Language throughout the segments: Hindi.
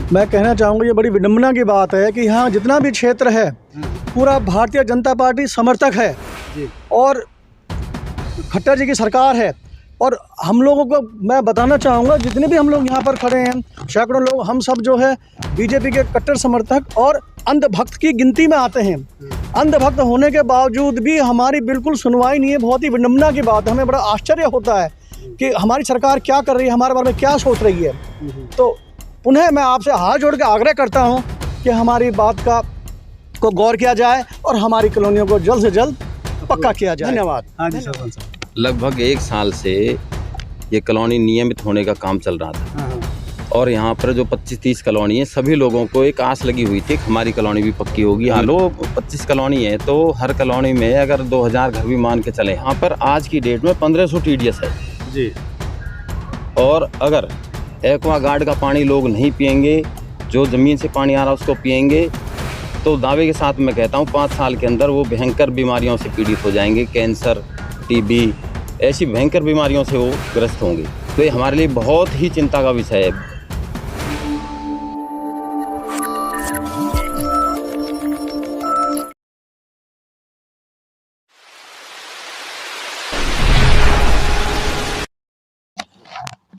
मैं कहना चाहूँगा ये बड़ी विडम्बना की बात है कि यहाँ जितना भी क्षेत्र है पूरा भारतीय जनता पार्टी समर्थक है और खट्टर जी की सरकार है। और हम लोगों को मैं बताना चाहूँगा, जितने भी हम लोग यहाँ पर खड़े हैं, सैकड़ों लोग, हम सब जो है बीजेपी के कट्टर समर्थक और अंधभक्त की गिनती में आते हैं। अंधभक्त होने के बावजूद भी हमारी बिल्कुल सुनवाई नहीं है। बहुत ही विडम्बना की बात है। हमें बड़ा आश्चर्य होता है कि हमारी सरकार क्या कर रही है, हमारे बारे में क्या सोच रही है। तो पुनः मैं आपसे हाथ जोड़ के आग्रह करता हूँ कि हमारी बात को गौर किया जाए और हमारी कॉलोनियों को जल्द से जल्द पक्का किया जाए। धन्यवाद। हाँ जी सरपंच साहब। लगभग 1 साल से ये कॉलोनी नियमित होने का काम चल रहा था और यहाँ पर जो 25-30 कॉलोनी है, सभी लोगों को एक आस लगी हुई थी कि हमारी कॉलोनी भी पक्की होगी। हालो 25 कॉलोनी है तो हर कॉलोनी में अगर 2000 घर भी मान के चले, यहाँ पर आज की डेट में 1500 TDS है जी। और अगर एक्वा गार्ड का पानी लोग नहीं पिएंगे, जो ज़मीन से पानी आ रहा है उसको पिएंगे, तो दावे के साथ मैं कहता हूँ 5 साल के अंदर वो भयंकर बीमारियों से पीड़ित हो जाएंगे। कैंसर, TB, ऐसी भयंकर बीमारियों से वो ग्रस्त होंगे। तो ये हमारे लिए बहुत ही चिंता का विषय है।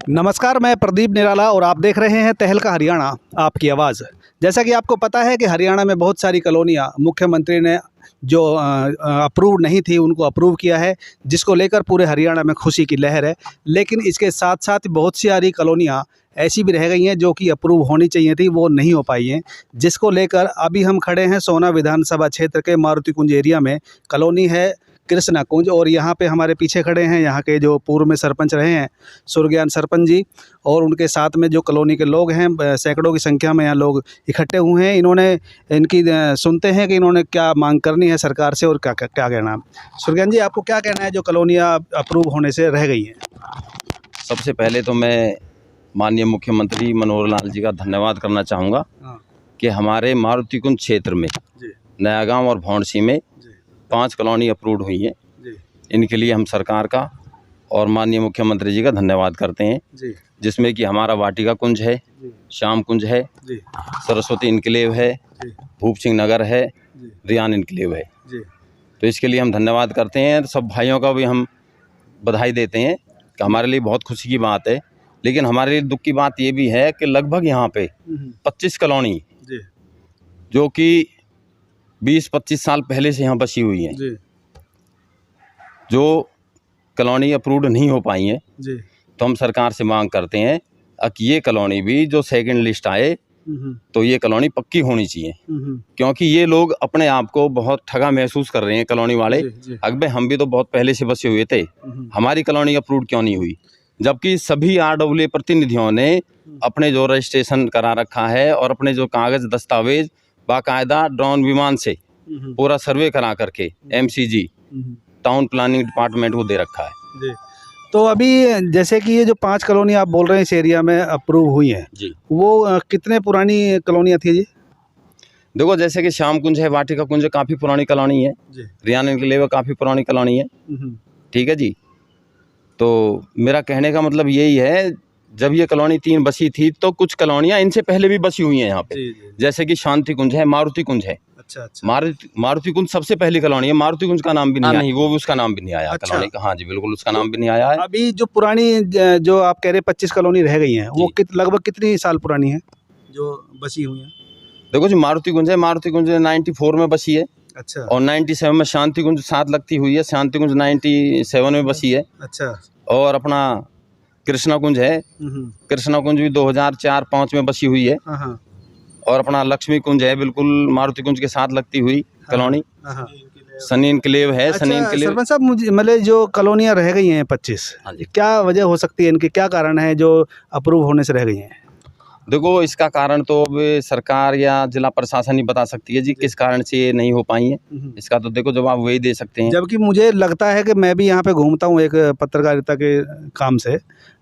नमस्कार, मैं प्रदीप निराला और आप देख रहे हैं तहलका हरियाणा, आपकी आवाज़। जैसा कि आपको पता है कि हरियाणा में बहुत सारी कॉलोनियाँ मुख्यमंत्री ने जो अप्रूव नहीं थी उनको अप्रूव किया है, जिसको लेकर पूरे हरियाणा में खुशी की लहर है। लेकिन इसके साथ साथ बहुत सारी कॉलोनियाँ ऐसी भी रह गई हैं जो कि अप्रूव होनी चाहिए थी, वो नहीं हो पाई हैं, जिसको लेकर अभी हम खड़े हैं सोना विधानसभा क्षेत्र के मारुति कुंज एरिया में। कॉलोनी है कृष्णा कुंज और यहाँ पे हमारे पीछे खड़े हैं यहाँ के जो पूर्व में सरपंच रहे हैं सुरज्ञान सरपंच जी, और उनके साथ में जो कॉलोनी के लोग हैं, सैकड़ों की संख्या में यहाँ लोग इकट्ठे हुए हैं। इन्होंने इनकी सुनते हैं कि इन्होंने क्या मांग करनी है सरकार से और क्या क्या कहना है। सुरज्ञान जी, आपको क्या कहना है जो कॉलोनियाँ अप्रूव होने से रह गई हैं? सबसे पहले तो मैं माननीय मुख्यमंत्री मनोहर लाल जी का धन्यवाद करना चाहूँगा कि हमारे मारुति कुंज क्षेत्र में नया गाँव और भौंडसी में 5 कॉलोनी अप्रूव्ड हुई हैं। इनके लिए हम सरकार का और माननीय मुख्यमंत्री जी का धन्यवाद करते हैं, जिसमें कि हमारा वाटिका कुंज है, श्याम कुंज है, सरस्वती इनक्लेव है, भूप सिंह नगर है, रियान इनक्लेव है। तो इसके लिए हम धन्यवाद करते हैं। सब भाइयों का भी हम बधाई देते हैं कि हमारे लिए बहुत खुशी की बात है। लेकिन हमारे लिए दुख की बात ये भी है कि लगभग यहाँ पे 25 कॉलोनी जो कि 20-25 साल पहले से यहाँ बसी हुई हैं, जो कॉलोनी अप्रूव्ड नहीं हो पाई हैं, तो हम सरकार से मांग करते हैं कि ये कॉलोनी भी जो सेकंड लिस्ट आए तो ये कॉलोनी पक्की होनी चाहिए, क्योंकि ये लोग अपने आप को बहुत ठगा महसूस कर रहे हैं कॉलोनी वाले। अकबे हम भी तो बहुत पहले से बसे हुए थे, हमारी कॉलोनी अप्रूव्ड क्यों नहीं हुई? जबकि सभी RWA प्रतिनिधियों ने अपने जो रजिस्ट्रेशन करा रखा है और अपने जो कागज दस्तावेज बाकायदा ड्रोन विमान से पूरा सर्वे करा करके MCG टाउन प्लानिंग डिपार्टमेंट को दे रखा है। तो अभी जैसे कि ये जो 5 कॉलोनी आप बोल रहे हैं इस एरिया में अप्रूव हुई हैं जी, वो कितने पुरानी कॉलोनियाँ थी जी? देखो, जैसे कि श्याम कुंज है, वाटिका कुंज है, काफ़ी पुरानी कॉलोनी है, रियान इनक्लेव काफ़ी पुरानी कॉलोनी है। ठीक है जी। तो मेरा कहने का मतलब यही है, जब ये कॉलोनी 3 बसी थी तो कुछ कॉलोनियाँ इनसे पहले भी बसी हुई हैं यहाँ पे। जैसे कि शांति कुंज है, मारुति कुंज है। मारुति कुंज सबसे पहली कॉलोनी है। मारुति कुंज का नाम भी नहीं, नहीं वो भी उसका नाम भी नहीं आया कॉलोनी का। हाँ जी, बिल्कुल उसका नाम भी नहीं आया है। अभी जो पुरानी जो आप कह रहे 25 कॉलोनी रह गई हैं वो लगभग कितनी साल पुरानी है जो बसी हुई हैं? देखो जी, मारुति कुंज है, मारुति कुंज 94 में बसी है। अच्छा। और 97 में शांति कुंज साथ लगती हुई है, शांति कुंज 97 में बसी है। अच्छा। और अपना कृष्णा कुंज है, कृष्णा कुंज भी 2004-05 में बसी हुई है। और अपना लक्ष्मी कुंज है, बिल्कुल मारुति कुंज के साथ लगती हुई कॉलोनी। सनी इनक्लेव है। अच्छा, सनी इनक्लेव सरपंच साहब, मुझे मतलब जो कॉलोनियाँ रह गई हैं 25, क्या वजह हो सकती है, इनके क्या कारण है जो अप्रूव होने से रह गई हैं? देखो, इसका कारण तो अब सरकार या जिला प्रशासन ही बता सकती है जी, किस कारण से ये नहीं हो पाई है। इसका तो देखो जवाब वही दे सकते हैं। जबकि मुझे लगता है कि मैं भी यहाँ पे घूमता हूँ एक पत्रकारिता के काम से,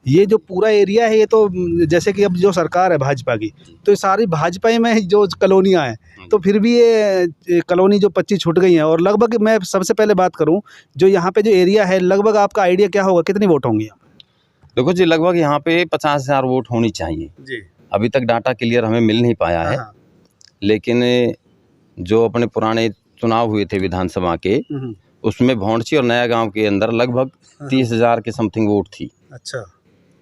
ये जो पूरा एरिया है ये तो जैसे कि अब जो सरकार है भाजपा की, तो सारी भाजपा में जो कॉलोनियाँ हैं, तो फिर भी ये कॉलोनी जो 25 छूट गई हैं। और लगभग मैं सबसे पहले बात करूँ जो यहाँ पे जो एरिया है, लगभग आपका आइडिया क्या होगा, कितनी वोट होंगी? देखो जी, लगभग यहाँ पे 50,000 वोट होनी चाहिए जी। अभी तक डाटा क्लियर हमें मिल नहीं पाया है, लेकिन जो अपने पुराने चुनाव हुए थे विधानसभा के, उसमें भौंडसी और नया गांव के अंदर लगभग 30,000 के समथिंग वोट थी। अच्छा।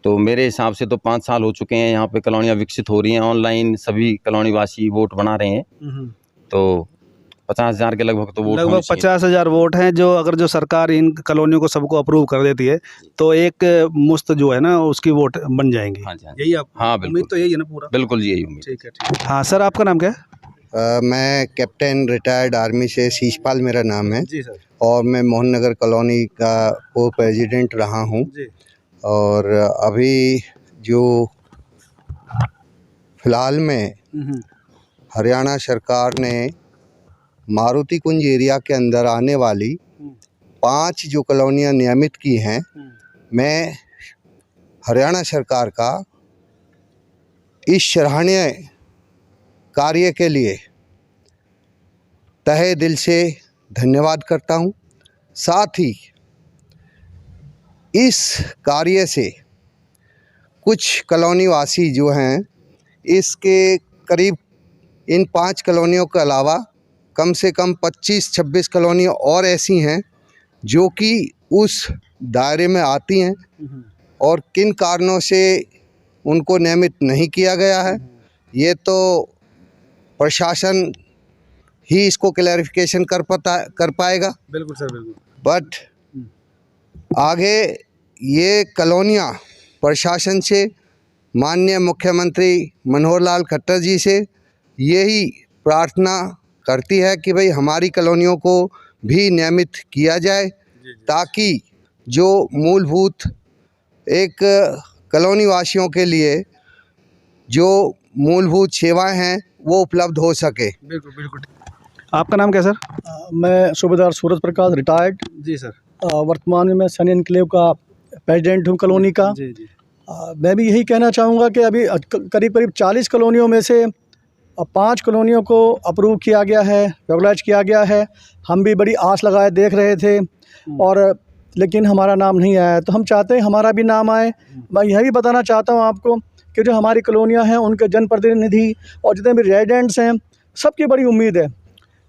तो मेरे हिसाब से तो 5 साल हो चुके हैं, यहाँ पे कॉलोनियाँ विकसित हो रही हैं, ऑनलाइन सभी कॉलोनी वासी वोट बना रहे हैं। तो 50,000 के लगभग तो वोट लगभग 50,000 वोट हैं, जो अगर जो सरकार इन कॉलोनियों को सबको अप्रूव कर देती है तो एक मुश्त जो है ना उसकी वोट बन जाएंगी। हाँ जी, हाँ। यही आप हाँ बिल्कुल, उम्मीद तो यही है ना पूरा? बिल्कुल जी यही उम्मीद। ठीक है, ठीक है। हाँ सर, आपका नाम क्या है? मैं कैप्टन रिटायर्ड आर्मी से शीशपाल मेरा नाम है जी सर। और मैं मोहन नगर कॉलोनी का को प्रेसिडेंट रहा हूँ। और अभी जो फ़िलहाल में हरियाणा सरकार ने मारुति कुंज एरिया के अंदर आने वाली 5 जो कॉलोनियाँ नियमित की हैं, मैं हरियाणा सरकार का इस सराहनीय कार्य के लिए तहे दिल से धन्यवाद करता हूं। साथ ही इस कार्य से कुछ कॉलोनी वासी जो हैं, इसके करीब इन 5 कॉलोनियों के अलावा कम से कम 25-26 कॉलोनियाँ और ऐसी हैं जो कि उस दायरे में आती हैं और किन कारणों से उनको नियमित नहीं किया गया है, ये तो प्रशासन ही इसको क्लैरिफिकेशन कर पाएगा। बिल्कुल सर, बिल्कुल। बट आगे ये कॉलोनियाँ प्रशासन से, माननीय मुख्यमंत्री मनोहर लाल खट्टर जी से यही प्रार्थना करती है कि भाई हमारी कॉलोनियों को भी नियमित किया जाए, ताकि जो मूलभूत एक कॉलोनी वासियों के लिए जो मूलभूत सेवाएं हैं वो उपलब्ध हो सके। बिल्कुल बिल्कुल। आपका नाम क्या सर? मैं सूबेदार सूरज प्रकाश, रिटायर्ड। जी सर। वर्तमान में मैं सन एनक्लेव का प्रेसिडेंट हूँ कॉलोनी का। जी जी। मैं भी यही कहना चाहूँगा कि अभी करीब करीब 40 कॉलोनियों में से 5 कॉलोनियों को अप्रूव किया गया है, रेगुलाइज किया गया है। हम भी बड़ी आस लगाए देख रहे थे और लेकिन हमारा नाम नहीं आया, तो हम चाहते हैं हमारा भी नाम आए। मैं यह भी बताना चाहता हूँ आपको कि जो हमारी कॉलोनियाँ हैं उनके जनप्रतिनिधि और जितने भी रेजिडेंट्स हैं, सबकी बड़ी उम्मीद है।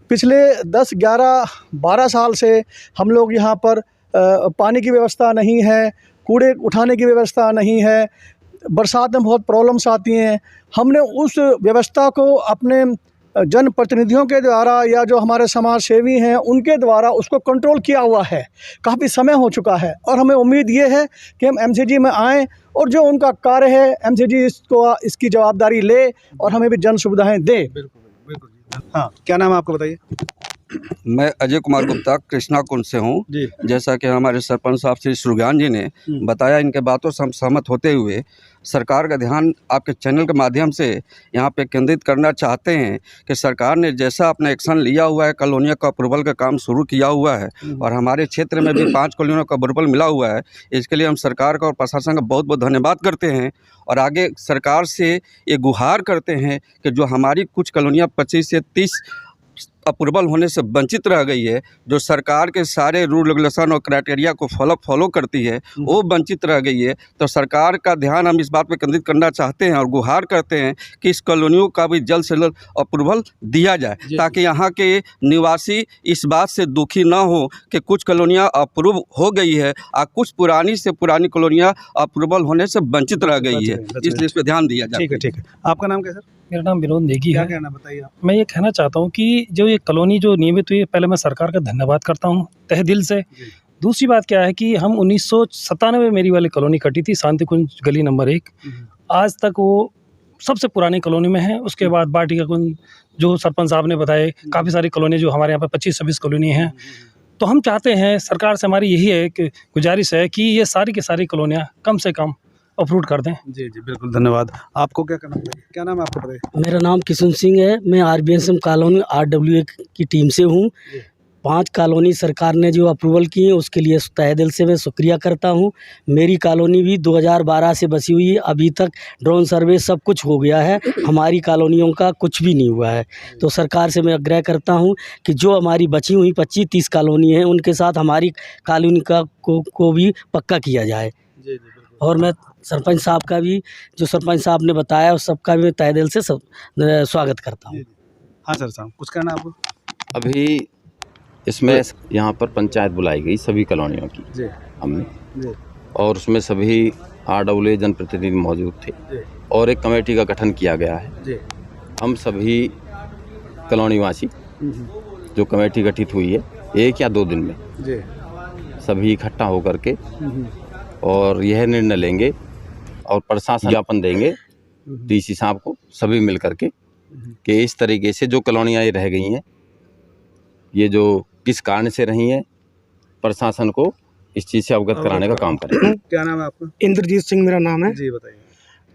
पिछले 10, 11, 12 साल से हम लोग यहाँ पर पानी की व्यवस्था नहीं है, कूड़े उठाने की व्यवस्था नहीं है, बरसात में बहुत प्रॉब्लम्स आती हैं। हमने उस व्यवस्था को अपने जनप्रतिनिधियों के द्वारा या जो हमारे समाज सेवी हैं उनके द्वारा उसको कंट्रोल किया हुआ है, काफ़ी समय हो चुका है। और हमें उम्मीद ये है कि हम एमसीजी में आएँ और जो उनका कार्य है एमसीजी इसकी जवाबदारी ले और हमें भी जन सुविधाएँ दे। बिल्कुल बिल्कुल। हाँ, क्या नाम है आपका बताइए? मैं अजय कुमार गुप्ता कृष्णा कुंज से हूँ। जैसा कि हमारे सरपंच साहब श्री सुरज्ञान जी ने बताया, इनके बातों से हम सहमत होते हुए सरकार का ध्यान आपके चैनल के माध्यम से यहाँ पे केंद्रित करना चाहते हैं कि सरकार ने जैसा अपना एक्शन लिया हुआ है, कॉलोनियों का अप्रूवल का काम शुरू किया हुआ है और हमारे क्षेत्र में भी 5 कॉलोनियों का अप्रूवल मिला हुआ है। इसके लिए हम सरकार का और प्रशासन का बहुत बहुत धन्यवाद करते हैं और आगे सरकार से ये गुहार करते हैं कि जो हमारी कुछ कॉलोनियाँ 25 से 30 अप्रूवल होने से वंचित रह गई है, जो सरकार के सारे रूल रेगुलेशन और क्राइटेरिया को फॉलो करती है, वो वंचित रह गई है। तो सरकार का ध्यान हम इस बात पे केंद्रित करना चाहते हैं और गुहार करते हैं कि इस कॉलोनियों का भी जल्द से जल्द अप्रूवल दिया जाए, ताकि यहाँ के निवासी इस बात से दुखी ना हो कि कुछ कॉलोनियाँ अप्रूव हो गई है और कुछ पुरानी से पुरानी कॉलोनियाँ अप्रूवल होने से वंचित रह गई है, इसलिए इस पर ध्यान दिया जाए। ठीक है, ठीक है। आपका नाम क्या सर? मेरा नाम विनोद नेगी है। क्या कहना बताइए आप? मैं ये कहना चाहता हूँ कि जो ये कॉलोनी जो नियमित हुई है, पहले मैं सरकार का धन्यवाद करता हूँ तहे दिल से। दूसरी बात क्या है कि हम 1997 मेरी वाली कॉलोनी कटी थी, शांति कुंज गली नंबर 1। आज तक वो सबसे पुरानी कॉलोनी में है। उसके बाद बाटी का कुंज, जो सरपंच साहब ने बताए, काफ़ी सारी कॉलोनी जो हमारे यहाँ पर 25-26 कॉलोनी हैं। तो हम चाहते हैं, सरकार से हमारी यही है कि गुजारिश है कि ये सारी की सारी कॉलोनियाँ कम से कम अप्रूव कर दें। जी जी बिल्कुल, धन्यवाद। आपको क्या करना चाहिए? क्या नाम है आपका बताइए? मेरा नाम किशन सिंह है। मैं आरबीएसएम कॉलोनी RWA की टीम से हूँ। 5 कॉलोनी सरकार ने जो अप्रूवल की है उसके लिए तहे दिल से मैं शुक्रिया करता हूँ। मेरी कॉलोनी भी 2012 से बसी हुई है, अभी तक ड्रोन सर्वे सब कुछ हो गया है, हमारी कॉलोनियों का कुछ भी नहीं हुआ है। तो सरकार से मैं आग्रह करता हूँ कि जो हमारी बची हुई 25-30 कॉलोनी हैं उनके साथ हमारी कॉलोनी को भी पक्का किया जाए। और मैं सरपंच साहब का भी, जो सरपंच साहब ने बताया उस सबका भी मैं तहे दिल से स्वागत करता हूँ। हाँ सर साहब, कुछ कहना आपको? अभी इसमें यहाँ पर पंचायत बुलाई गई सभी कॉलोनियों की जी हमने, जी और उसमें सभी RAA जनप्रतिनिधि मौजूद थे जी और एक कमेटी का गठन किया गया है। जी हम सभी कॉलोनीवासी जो कमेटी गठित हुई है 1 या 2 दिन में जी सभी इकट्ठा होकर के और यह निर्णय लेंगे और प्रशासन ज्ञापन देंगे DC साहब को, सभी मिल करके कि इस तरीके से जो कॉलोनियाँ ये रह गई हैं, ये जो किस कारण से रही हैं, प्रशासन को इस चीज़ से अवगत कराने का काम करें। क्या नाम है आपका? इंद्रजीत सिंह मेरा नाम है। जी बताइए।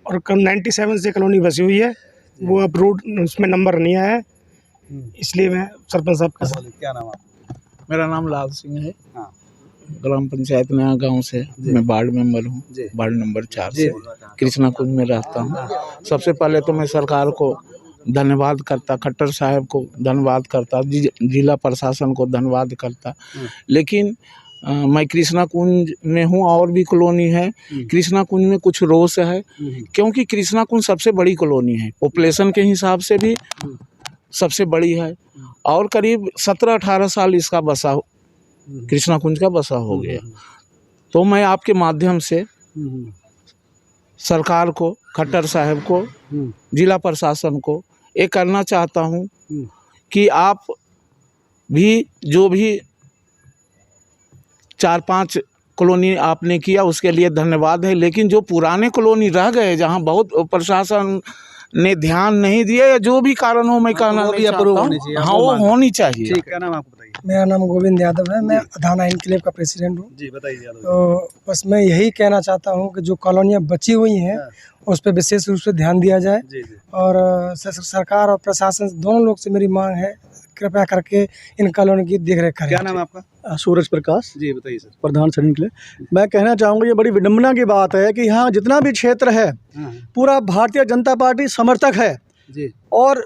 और कल 97 से कॉलोनी बसी हुई है, वो अब रोड उसमें नंबर नहीं आया है, इसलिए मैं सरपंच साहब का क्या नाम है आपका? मेरा नाम लाल सिंह है। हाँ। ग्राम पंचायत नया गांव से मैं वार्ड मेंबर हूँ, वार्ड नंबर 4 से कृष्णा कुंज में रहता हूँ। सबसे पहले तो मैं सरकार को धन्यवाद करता, खट्टर साहब को धन्यवाद करता, जिला प्रशासन को धन्यवाद करता। लेकिन मैं कृष्णा कुंज में हूँ और भी कॉलोनी है। कृष्णा कुंज में कुछ रोष है, क्योंकि कृष्णा कुंज सबसे बड़ी कॉलोनी है, पॉपुलेशन के हिसाब से भी सबसे बड़ी है और करीब 17-18 साल इसका बसा कृष्णा कुंज का बसा हो गया। तो मैं आपके माध्यम से सरकार को, खट्टर साहब को, जिला प्रशासन को ये करना चाहता हूँ कि आप भी जो भी 4-5 कॉलोनी आपने किया उसके लिए धन्यवाद है, लेकिन जो पुराने कॉलोनी रह गए जहाँ बहुत प्रशासन ने ध्यान नहीं दिया या जो भी कारण हो, मैं कहना वो भी नहीं अप्रूव चाहता होनी हूँ। चाहिए, हाँ, वो होनी चाहिए। ठीक है, क्या नाम है आपको बताइए? मेरा नाम गोविंद यादव है, मैं अधाना इनक्लेव का प्रेसिडेंट हूँ। जी बताइए यादव। तो बस मैं यही कहना चाहता हूँ कि जो कॉलोनियाँ बची हुई हैं उस पर विशेष रूप से ध्यान दिया जाए। जी जी और सरकार और प्रशासन दोनों लोग से मेरी मांग है, कृपया करके इन कॉलोनी की देखरेख करें। क्या नाम है आपका? सूरज प्रकाश, जी बताइए सर। प्रधान सचिव के लिए मैं कहना चाहूँगा, ये बड़ी विडम्बना की बात है कि यहाँ जितना भी क्षेत्र है पूरा भारतीय जनता पार्टी समर्थक है जी और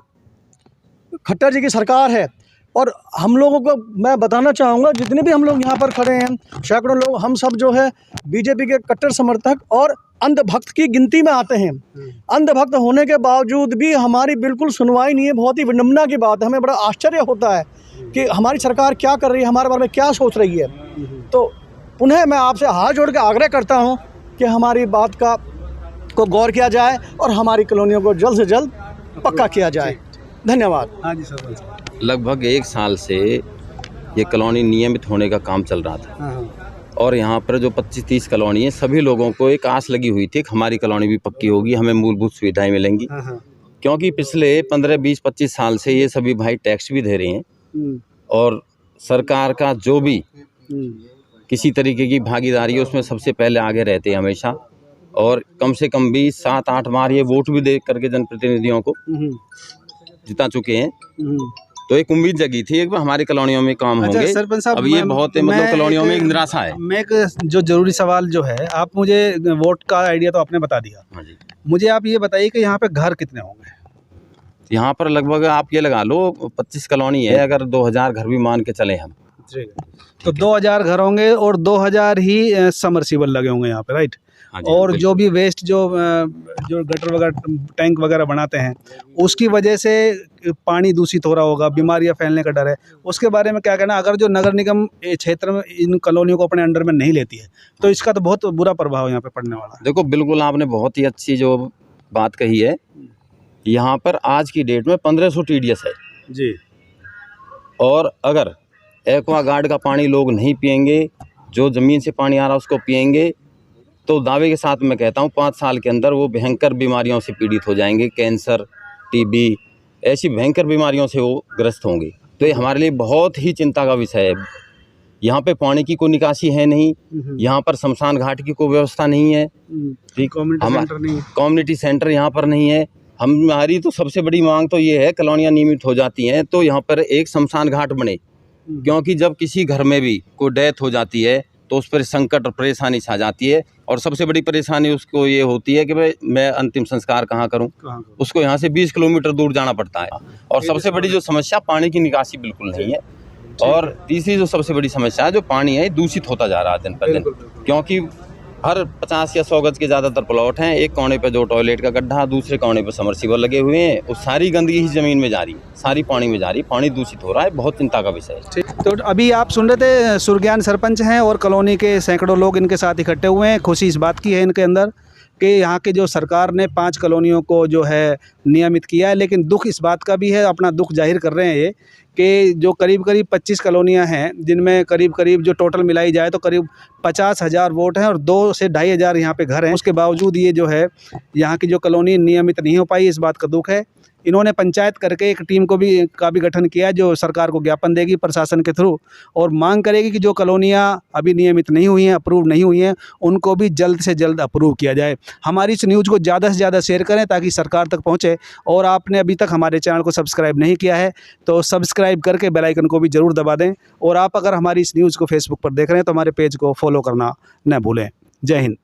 खट्टर जी की सरकार है। और हम लोगों को मैं बताना चाहूँगा, जितने भी हम लोग यहाँ पर खड़े हैं, सैकड़ों लोग, हम सब जो है बीजेपी के कट्टर समर्थक और अंधभक्त की गिनती में आते हैं। अंधभक्त होने के बावजूद भी हमारी बिल्कुल सुनवाई नहीं है। बहुत ही विडम्बना की बात है, हमें बड़ा आश्चर्य होता है कि हमारी सरकार क्या कर रही है, हमारे बारे में क्या सोच रही है। तो पुनः मैं आपसे हाथ जोड़ के आग्रह करता हूँ कि हमारी बात को गौर किया जाए और हमारी कॉलोनियों को जल्द से जल्द पक्का किया जाए। धन्यवाद। हाँ जी सर। लगभग 1 साल से ये कॉलोनी नियमित होने का काम चल रहा था और यहाँ पर जो 25-30 कॉलोनी है, सभी लोगों को एक आस लगी हुई थी कि हमारी कॉलोनी भी पक्की होगी, हमें मूलभूत सुविधाएं मिलेंगी। क्योंकि पिछले 15-20-25 साल से ये सभी भाई टैक्स भी दे रहे हैं और सरकार का जो भी किसी तरीके की भागीदारी है उसमें सबसे पहले आगे रहते हैं हमेशा। और कम से कम भी 7-8 बार ये वोट भी दे करके जनप्रतिनिधियों को जिता चुके हैं। तो एक उम्मीद जगी थी एक बार हमारी कॉलोनियों में काम होंगे। सरपंच साहब, अब ये बहुत मतलब कॉलोनियों में एक निराशा है। मैं एक जो जरूरी सवाल जो है, आप मुझे वोट का आइडिया तो आपने बता दिया। हाँ जी। मुझे आप ये बताइए कि यहाँ पे घर कितने होंगे? यहाँ पर लगभग आप ये लगा लो 25 कॉलोनी है, अगर 2000 घर भी मान के चले हम, तो 2000 घर होंगे और 2000 ही सबमर्सिबल लगे होंगे यहाँ पे, राइट? हाँ जी, और बिल्कुल। जो भी वेस्ट जो गटर वगैरह, टैंक वगैरह बनाते हैं, उसकी वजह से पानी दूषित हो रहा होगा, बीमारियां फैलने का डर है, उसके बारे में क्या कहना? अगर जो नगर निगम क्षेत्र में इन कॉलोनियों को अपने अंडर में नहीं लेती है तो इसका तो बहुत बुरा प्रभाव यहाँ पे पड़ने वाला है। देखो, बिल्कुल आपने बहुत ही अच्छी जो बात कही है। यहाँ पर आज की डेट में 1500 TDS है जी। और अगर एक्वागार्ड का पानी लोग नहीं पिएंगे, जो ज़मीन से पानी आ रहा है उसको पिएंगे, तो दावे के साथ मैं कहता हूँ 5 साल के अंदर वो भयंकर बीमारियों से पीड़ित हो जाएंगे। कैंसर, TB, ऐसी भयंकर बीमारियों से वो ग्रस्त होंगे। तो ये हमारे लिए बहुत ही चिंता का विषय है। यहाँ पे पानी की कोई निकासी है नहीं, यहाँ पर शमशान घाट की कोई व्यवस्था नहीं है, कम्युनिटी सेंटर यहाँ पर नहीं है। हमारी तो सबसे बड़ी मांग तो ये है, कॉलोनियाँ नियमित हो जाती हैं तो यहाँ पर एक शमशान घाट बने, क्योंकि जब किसी घर में भी कोई डेथ हो जाती है तो उस पर संकट और परेशानी छा जाती है। और सबसे बड़ी परेशानी उसको ये होती है कि भाई मैं अंतिम संस्कार कहाँ करूँ, उसको यहाँ से 20 किलोमीटर दूर जाना पड़ता है। और सबसे बड़ी जो समस्या, पानी की निकासी बिल्कुल नहीं है। और तीसरी जो सबसे बड़ी समस्या है, जो पानी है दूषित होता जा रहा है दिन पर दिन, क्योंकि हर 50 या 100 गज के ज़्यादातर प्लॉट हैं। एक कोने पे 2 टॉयलेट का गड्ढा, दूसरे कोने पे समरसीबल लगे हुए हैं और सारी गंदगी ही ज़मीन में जा रही है, सारी पानी में जा रही है, पानी दूषित हो रहा है। बहुत चिंता का विषय है। तो अभी आप सुन रहे थे सुरज्ञान सरपंच हैं और कॉलोनी के सैकड़ों लोग इनके साथ इकट्ठे हुए हैं। खुशी इस बात की है इनके अंदर कि यहाँ के जो सरकार ने 5 कॉलोनियों को जो है नियमित किया है, लेकिन दुख इस बात का भी है, अपना दुख जाहिर कर रहे हैं ये कि जो करीब 25 कॉलोनियाँ हैं, जिनमें करीब जो टोटल मिलाई जाए तो करीब 50,000 वोट हैं और 2 से 2,500 यहाँ पे घर हैं। उसके बावजूद ये जो है यहाँ की जो कॉलोनी नियमित नहीं हो पाई, इस बात का दुख है। इन्होंने पंचायत करके एक टीम का भी गठन किया है जो सरकार को ज्ञापन देगी प्रशासन के थ्रू और मांग करेगी कि जो कॉलोनियाँ अभी नियमित नहीं हुई हैं, अप्रूव नहीं हुई हैं, उनको भी जल्द से जल्द अप्रूव किया जाए। हमारी इस न्यूज़ को ज़्यादा से ज़्यादा शेयर करें ताकि सरकार तक पहुँचे। और आपने अभी तक हमारे चैनल को सब्सक्राइब नहीं किया है तो सब्सक्राइब करके बेल आइकन को भी ज़रूर दबा दें। और आप अगर हमारी इस न्यूज़ को फेसबुक पर देख रहे हैं तो हमारे पेज को फॉलो करना न भूलें। जय हिंद।